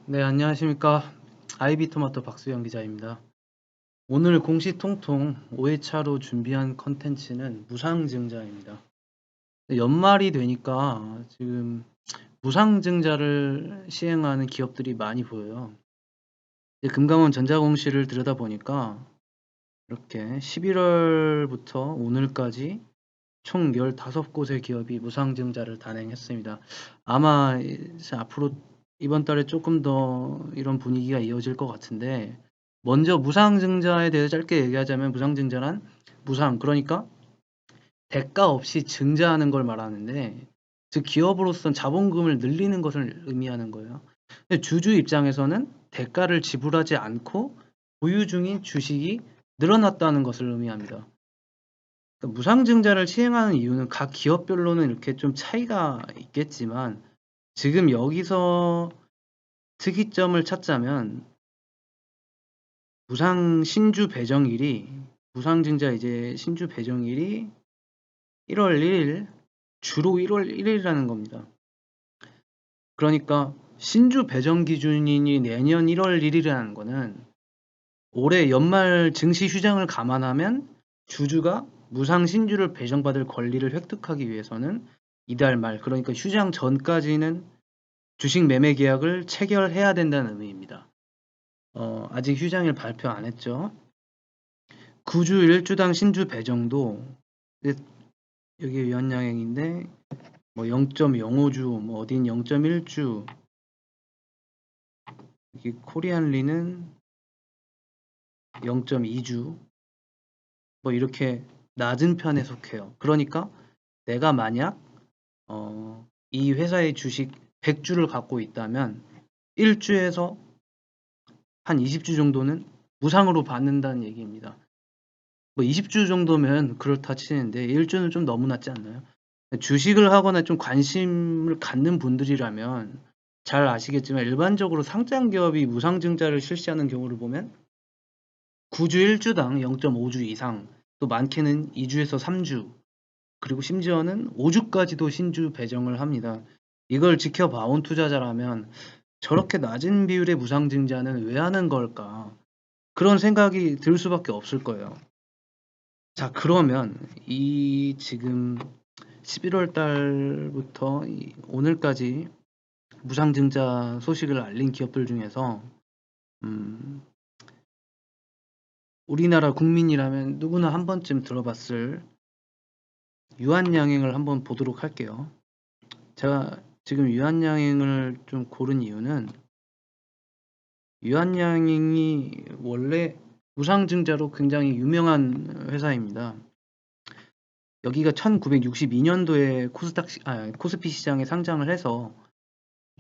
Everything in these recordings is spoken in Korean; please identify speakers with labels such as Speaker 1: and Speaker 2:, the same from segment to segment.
Speaker 1: 네, 안녕하십니까. 아이비토마토 박수영 기자입니다. 오늘 공시통통 5회차로 준비한 컨텐츠는 무상증자입니다. 연말이 되니까 지금 무상증자를 시행하는 기업들이 많이 보여요. 금감원 전자공시를 들여다보니까 이렇게 11월부터 오늘까지 총 15곳의 기업이 무상증자를 단행했습니다. 아마 앞으로 이번 달에 조금 더 이런 분위기가 이어질 것 같은데, 먼저 무상증자에 대해서 짧게 얘기하자면, 무상증자란 무상, 그러니까 대가 없이 증자하는 걸 말하는데, 즉 기업으로서는 자본금을 늘리는 것을 의미하는 거예요. 근데 주주 입장에서는 대가를 지불하지 않고 보유 중인 주식이 늘어났다는 것을 의미합니다. 그러니까 무상증자를 시행하는 이유는 각 기업별로는 이렇게 좀 차이가 있겠지만, 지금 여기서 특이점을 찾자면 무상증자 이제 신주 배정일이 1월 1일, 주로 1월 1일이라는 겁니다. 그러니까 신주 배정 기준이 내년 1월 1일이라는 거는 올해 연말 증시 휴장을 감안하면 주주가 무상 신주를 배정받을 권리를 획득하기 위해서는 이달 말, 그러니까 휴장 전까지는 주식 매매 계약을 체결해야 된다는 의미입니다. 아직 휴장일 발표 안 했죠. 9주 1주당 신주 배정도 여기 위헌양행인데 뭐 0.05주, 뭐 어딘 0.1주, 여기 코리안리는 0.2주, 뭐 이렇게 낮은 편에 속해요. 그러니까 내가 만약 이 회사의 주식 100주를 갖고 있다면 1주에서 한 20주 정도는 무상으로 받는다는 얘기입니다. 뭐 20주 정도면 그렇다 치는데 1주는 좀 너무 낮지 않나요? 주식을 하거나 좀 관심을 갖는 분들이라면 잘 아시겠지만, 일반적으로 상장 기업이 무상증자를 실시하는 경우를 보면 9주 1주당 0.5주 이상, 또 많게는 2주에서 3주, 그리고 심지어는 5주까지도 신주 배정을 합니다. 이걸 지켜봐온 투자자라면 저렇게 낮은 비율의 무상증자는 왜 하는 걸까? 그런 생각이 들 수밖에 없을 거예요. 자, 그러면 이 지금 11월 달부터 오늘까지 무상증자 소식을 알린 기업들 중에서 우리나라 국민이라면 누구나 한 번쯤 들어봤을 유한양행을 한번 보도록 할게요. 제가 지금 유한양행을 좀 고른 이유는, 유한양행이 원래 무상증자로 굉장히 유명한 회사입니다. 여기가 1962년도에 코스피 시장에 상장을 해서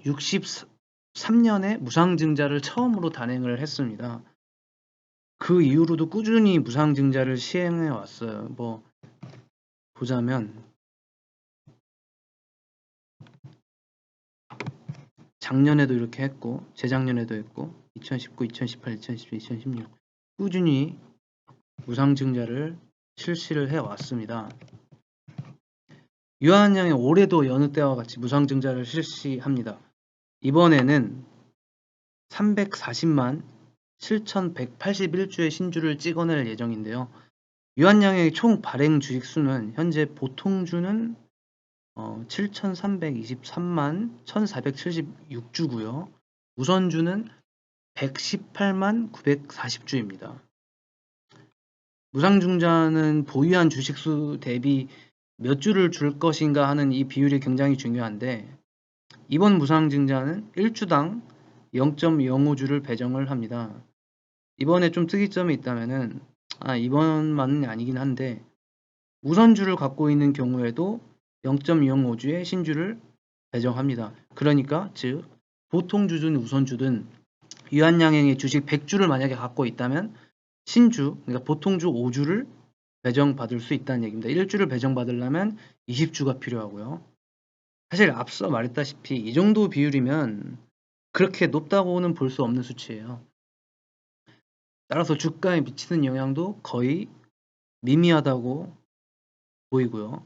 Speaker 1: 63년에 무상증자를 처음으로 단행을 했습니다. 그 이후로도 꾸준히 무상증자를 시행해 왔어요. 뭐 보자면 작년에도 이렇게 했고, 재작년에도 했고, 2019, 2018, 2017, 2016 꾸준히 무상증자를 실시를 해왔습니다. 유한양행 올해도 여느 때와 같이 무상증자를 실시합니다. 이번에는 340만 7,181주의 신주를 찍어낼 예정인데요. 유한양행의 총 발행 주식 수는 현재 보통주는 7,323만 1,476주고요. 우선주는 118만 940주입니다. 무상증자는 보유한 주식수 대비 몇 주를 줄 것인가 하는 이 비율이 굉장히 중요한데, 이번 무상증자는 1주당 0.05주를 배정을 합니다. 이번에 좀 특이점이 있다면은, 이번만은 아니긴 한데, 우선주를 갖고 있는 경우에도 0.05주의 신주를 배정합니다. 그러니까 즉 보통주든 우선주든 유한양행의 주식 100주를 만약에 갖고 있다면 신주, 그러니까 보통주 5주를 배정받을 수 있다는 얘기입니다. 1주를 배정받으려면 20주가 필요하고요. 사실 앞서 말했다시피 이 정도 비율이면 그렇게 높다고는 볼 수 없는 수치예요. 따라서 주가에 미치는 영향도 거의 미미하다고 보이고요.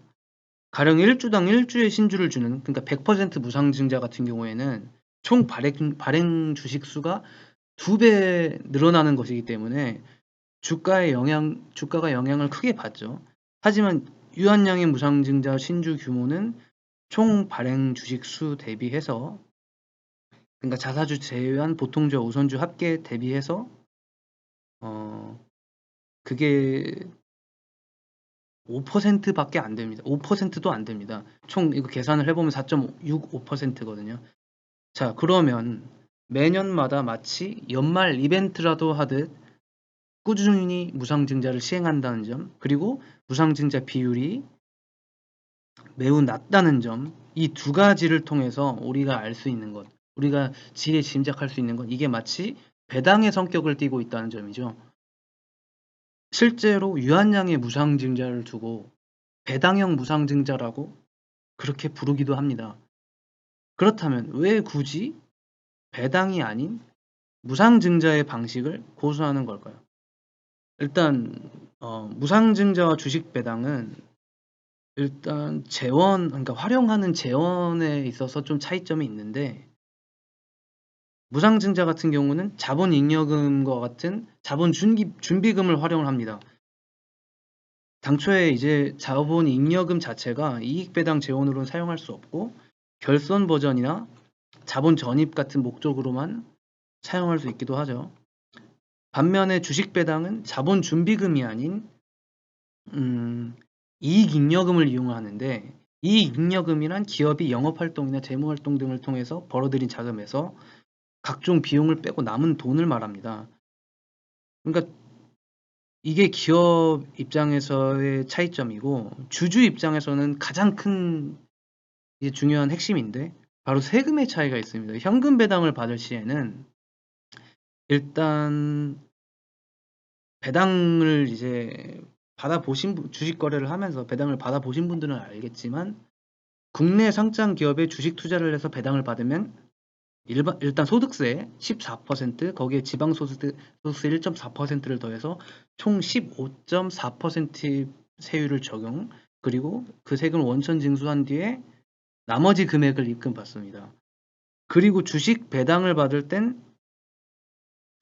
Speaker 1: 가령 1주당 1주의 신주를 주는, 그러니까 100% 무상증자 같은 경우에는 총 발행 주식 수가 2배 늘어나는 것이기 때문에 주가가 영향을 크게 받죠. 하지만 유한량의 무상증자 신주 규모는 총 발행 주식 수 대비해서, 그러니까 자사주 제외한 보통주와 우선주 합계 대비해서 그게 5%밖에 안 됩니다. 5%도 안 됩니다. 총 이거 계산을 해보면 4.65%거든요. 자, 그러면 매년마다 마치 연말 이벤트라도 하듯 꾸준히 무상증자를 시행한다는 점, 그리고 무상증자 비율이 매우 낮다는 점, 이 두 가지를 통해서 우리가 알 수 있는 것, 우리가 지혜 짐작할 수 있는 것, 이게 마치 배당의 성격을 띠고 있다는 점이죠. 실제로 유한량의 무상증자를 두고 배당형 무상증자라고 그렇게 부르기도 합니다. 그렇다면 왜 굳이 배당이 아닌 무상증자의 방식을 고수하는 걸까요? 일단 무상증자와 주식 배당은 일단 재원, 그러니까 활용하는 재원에 있어서 좀 차이점이 있는데, 무상증자 같은 경우는 자본잉여금과 같은 자본 준비금을 활용을 합니다. 당초에 이제 자본잉여금 자체가 이익배당 재원으로는 사용할 수 없고 결손 버전이나 자본 전입 같은 목적으로만 사용할 수 있기도 하죠. 반면에 주식 배당은 자본 준비금이 아닌 이익잉여금을 이용하는데, 이익잉여금이란 기업이 영업활동이나 재무활동 등을 통해서 벌어들인 자금에서 각종 비용을 빼고 남은 돈을 말합니다. 그러니까 이게 기업 입장에서의 차이점이고, 주주 입장에서는 가장 큰 중요한 핵심인데 바로 세금의 차이가 있습니다. 현금 배당을 받을 시에는 일단 배당을 이제 주식 거래를 하면서 배당을 받아보신 분들은 알겠지만, 국내 상장 기업에 주식 투자를 해서 배당을 받으면 일단 소득세 14%, 거기에 지방소득세 1.4%를 더해서 총 15.4% 세율을 적용, 그리고 그 세금을 원천 징수한 뒤에 나머지 금액을 입금받습니다. 그리고 주식 배당을 받을 땐,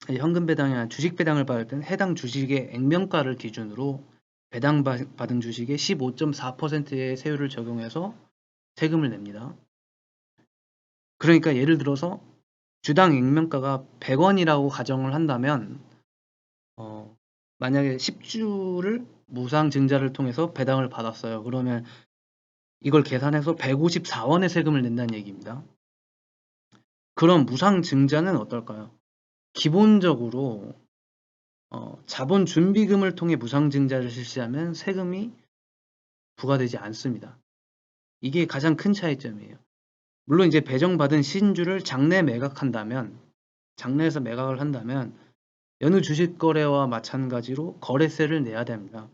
Speaker 1: 현금 배당이 아니라 주식 배당을 받을 땐 해당 주식의 액면가를 기준으로 배당받은 주식의 15.4%의 세율을 적용해서 세금을 냅니다. 그러니까 예를 들어서 주당 액면가가 100원이라고 가정을 한다면 만약에 10주를 무상증자를 통해서 배당을 받았어요. 그러면 이걸 계산해서 154원의 세금을 낸다는 얘기입니다. 그럼 무상증자는 어떨까요? 기본적으로 자본 준비금을 통해 무상증자를 실시하면 세금이 부과되지 않습니다. 이게 가장 큰 차이점이에요. 물론 이제 배정받은 신주를 장내 매각한다면, 장내에서 매각을 한다면 여느 주식 거래와 마찬가지로 거래세를 내야 됩니다.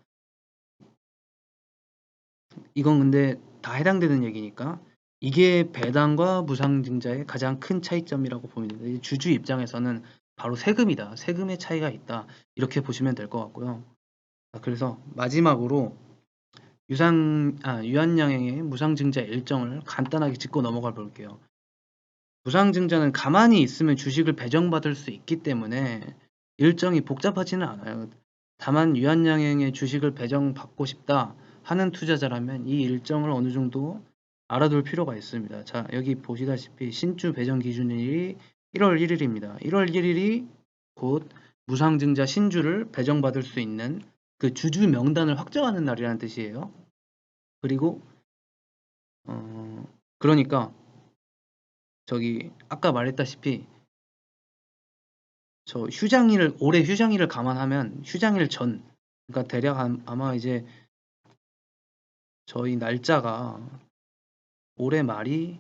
Speaker 1: 이건 근데 다 해당되는 얘기니까 이게 배당과 무상증자의 가장 큰 차이점이라고 보면 됩니다. 주주 입장에서는 바로 세금이다, 세금의 차이가 있다, 이렇게 보시면 될 것 같고요. 그래서 마지막으로 유한량의 무상증자 일정을 간단하게 짚고 넘어가 볼게요. 무상증자는 가만히 있으면 주식을 배정받을 수 있기 때문에 일정이 복잡하지는 않아요. 다만 유한량의 주식을 배정받고 싶다 하는 투자자라면 이 일정을 어느 정도 알아둘 필요가 있습니다. 자, 여기 보시다시피 신주 배정 기준일이 1월 1일입니다. 1월 1일이 곧 무상증자 신주를 배정받을 수 있는 그 주주 명단을 확정하는 날이라는 뜻이에요. 그리고 그러니까 저기 아까 말했다시피 저 올해 휴장일을 감안하면 휴장일 전, 그러니까 대략 아마 이제 저희 날짜가 올해 말이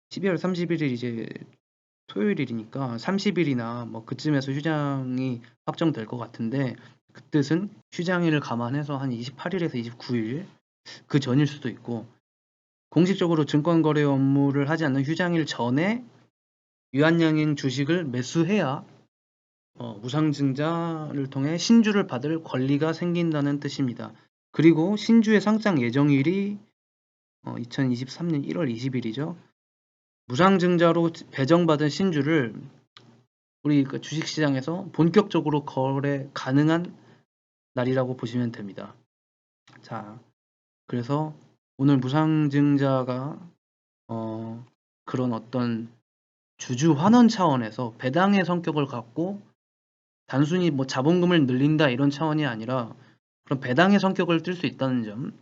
Speaker 1: 12월 31일 이제 토요일이니까 30일이나 뭐 그쯤에서 휴장이 확정될 것 같은데, 그 뜻은 휴장일을 감안해서 한 28일에서 29일 그 전일 수도 있고, 공식적으로 증권거래 업무를 하지 않는 휴장일 전에 유한량인 주식을 매수해야 무상증자를 통해 신주를 받을 권리가 생긴다는 뜻입니다. 그리고 신주의 상장 예정일이 2023년 1월 20일이죠. 무상증자로 배정받은 신주를 우리 그 주식시장에서 본격적으로 거래 가능한 날이라고 보시면 됩니다. 자, 그래서 오늘 무상증자가 그런 어떤 주주 환원 차원에서 배당의 성격을 갖고 단순히 뭐 자본금을 늘린다 이런 차원이 아니라 그런 배당의 성격을 띨 수 있다는 점.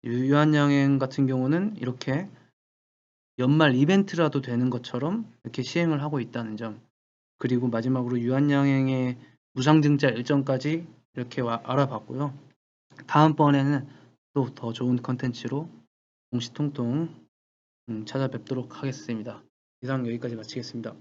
Speaker 1: 유한양행 같은 경우는 이렇게 연말 이벤트라도 되는 것처럼 이렇게 시행을 하고 있다는 점. 그리고 마지막으로 유한양행의 무상증자 일정까지 이렇게 알아봤고요. 다음번에는 또 더 좋은 컨텐츠로 공시통통 찾아뵙도록 하겠습니다. 이상 여기까지 마치겠습니다.